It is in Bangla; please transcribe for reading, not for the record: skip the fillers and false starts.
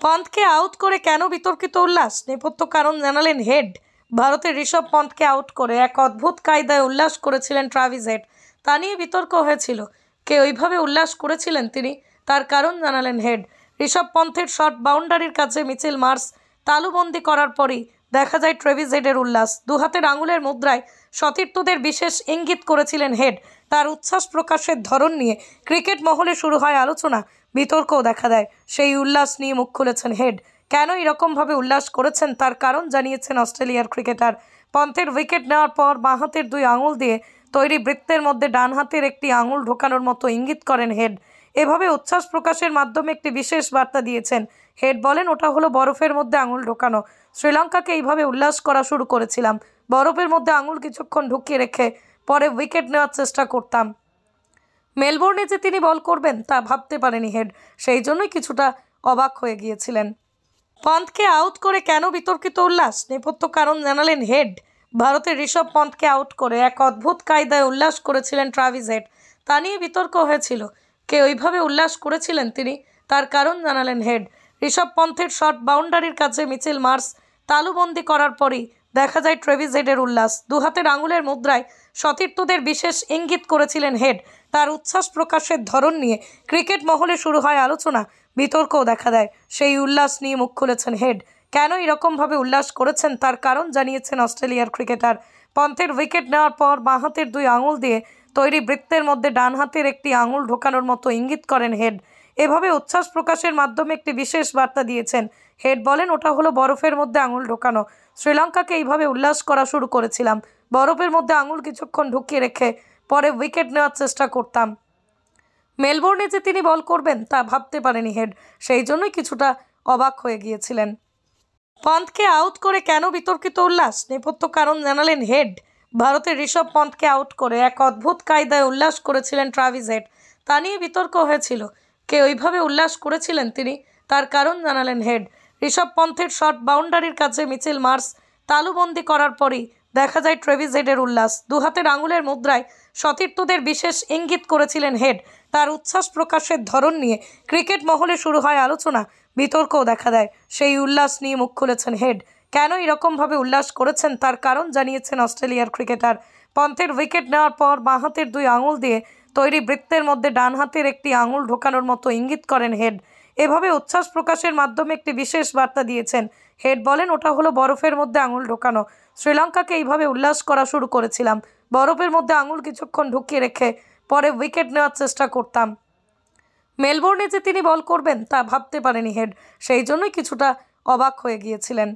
পন্থকে আউট করে কেন বিতর্কিত উল্লাস? নেপথ্য কারণ জানালেন হেড। ভারতের ঋষভ পন্থকে আউট করে এক অদ্ভুত কায়দায় উল্লাস করেছিলেন ট্রাভিস হেড। তা নিয়ে বিতর্ক হয়েছিল। কে ওইভাবে উল্লাস করেছিলেন তিনি, তার কারণ জানালেন হেড। ঋষভ পন্থের শর্ট বাউন্ডারির কাছে মিচেল মার্শ তালুবন্দি করার পরই দেখা যায় ট্রেভিস হেডের উল্লাস। দুহাতের আঙুলের মুদ্রায় সতীর্থদের বিশেষ ইঙ্গিত করেছিলেন হেড। তার উচ্ছ্বাস প্রকাশের ধরন নিয়ে ক্রিকেট মহলে শুরু হয় আলোচনা, বিতর্কও দেখা দেয়। সেই উল্লাস নিয়ে মুখ খুলেছেন হেড। কেন এরকমভাবে উল্লাস করেছেন তার কারণ জানিয়েছেন অস্ট্রেলিয়ার ক্রিকেটার। পন্থের উইকেট নেওয়ার পর বাঁ হাতের দুই আঙুল দিয়ে তৈরি বৃত্তের মধ্যে ডান হাতের একটি আঙুল ঢোকানোর মতো ইঙ্গিত করেন হেড। এভাবে উচ্ছ্বাস প্রকাশের মাধ্যমে একটি বিশেষ বার্তা দিয়েছেন হেড। বলেন, ওটা হলো বরফের মধ্যে আঙুল ঢোকানো। শ্রীলঙ্কাকে এইভাবে উল্লাস করা শুরু করেছিলাম। বরফের মধ্যে আঙুল কিছুক্ষণ ঢুকিয়ে রেখে পরে উইকেট নেওয়ার চেষ্টা করতাম। মেলবোর্নে যে তিনি বল করবেন তা ভাবতে পারেনি হেড, সেই জন্যই কিছুটা অবাক হয়ে গিয়েছিলেন। পন্থকে আউট করে কেন বিতর্কিত উল্লাস? নেপথ্য কারণ জানালেন হেড। ভারতের ঋষভ পন্থকে আউট করে এক অদ্ভুত কায়দায় উল্লাস করেছিলেন ট্রাভিস হেড। তা নিয়ে বিতর্ক হয়েছিল। কে ওইভাবে উল্লাস করেছিলেন তিনি, তার কারণ জানালেন হেড। ঋষভ পন্থের শর্ট বাউন্ডারির কাছে মিচেল মার্শ তালুবন্দি করার পরই দেখা যায় ট্রেভিস হেডের উল্লাস। দুহাতের আঙুলের মুদ্রায় সতীর্থদের বিশেষ ইঙ্গিত করেছিলেন হেড। তার উচ্ছ্বাস প্রকাশের ধরন নিয়ে ক্রিকেট মহলে শুরু হয় আলোচনা, বিতর্কও দেখা দেয়। সেই উল্লাস নিয়ে মুখ খুলেছেন হেড। কেন এরকমভাবে উল্লাস করেছেন তার কারণ জানিয়েছেন অস্ট্রেলিয়ার ক্রিকেটার। পন্থের উইকেট নেওয়ার পর বাঁ হাতের দুই আঙুল দিয়ে তৈরি বৃত্তের মধ্যে ডান হাতের একটি আঙুল ঢোকানোর মতো ইঙ্গিত করেন হেড। এভাবে উচ্ছ্বাস প্রকাশের মাধ্যমে একটি বিশেষ বার্তা দিয়েছেন হেড। বলেন, ওটা হলো বরফের মধ্যে আঙুল ঢোকানো। শ্রীলঙ্কাকে এইভাবে উল্লাস করা শুরু করেছিলাম। বরফের মধ্যে আঙুল কিছুক্ষণ ঢুকিয়ে রেখে পরে উইকেট নেওয়ার চেষ্টা করতাম। মেলবোর্নে যে তিনি বল করবেন তা ভাবতে পারেনি হেড, সেই জন্যই কিছুটা অবাক হয়ে গিয়েছিলেন। পন্থকে আউট করে কেন বিতর্কিত উল্লাস? নেপথ্য কারণ জানালেন হেড। ভারতের ঋষভ পন্থকে আউট করে এক অদ্ভুত কায়দায় উল্লাস করেছিলেন ট্রাভিস হেড। তা নিয়ে বিতর্ক হয়েছিল। কে ওইভাবে উল্লাস করেছিলেন তিনি, তার কারণ জানালেন হেড। ঋষভ পন্থের শর্ট বাউন্ডারির কাছে মিচেল মার্শ তালুবন্দি করার পরই দেখা যায় ট্রেভিস হেডের উল্লাস। দুহাতের আঙুলের মুদ্রায় সতীর্থদের বিশেষ ইঙ্গিত করেছিলেন হেড। তার উচ্ছ্বাস প্রকাশের ধরন নিয়ে ক্রিকেট মহলে শুরু হয় আলোচনা, বিতর্কও দেখা দেয়। সেই উল্লাস নিয়ে মুখ খুলেছেন হেড। কেন এরকমভাবে উল্লাস করেছেন তার কারণ জানিয়েছেন অস্ট্রেলিয়ার ক্রিকেটার। পন্থের উইকেট নেওয়ার পর বাঁ হাতের দুই আঙুল দিয়ে তৈরি বৃত্তের মধ্যে ডান হাতের একটি আঙুল ঢোকানোর মতো ইঙ্গিত করেন হেড। এভাবে উচ্ছ্বাস প্রকাশের মাধ্যমে একটি বিশেষ বার্তা দিয়েছেন হেড। বলেন, ওটা হলো বরফের মধ্যে আঙুল ঢোকানো। শ্রীলঙ্কাকে এইভাবে উল্লাস করা শুরু করেছিলাম। বরফের মধ্যে আঙুল কিছুক্ষণ ঢুকিয়ে রেখে পরে উইকেট নেওয়ার চেষ্টা করতাম। মেলবোর্নে যে তিনি বল করবেন তা ভাবতে পারেনি হেড, সেই জন্যই কিছুটা অবাক হয়ে গিয়েছিলেন।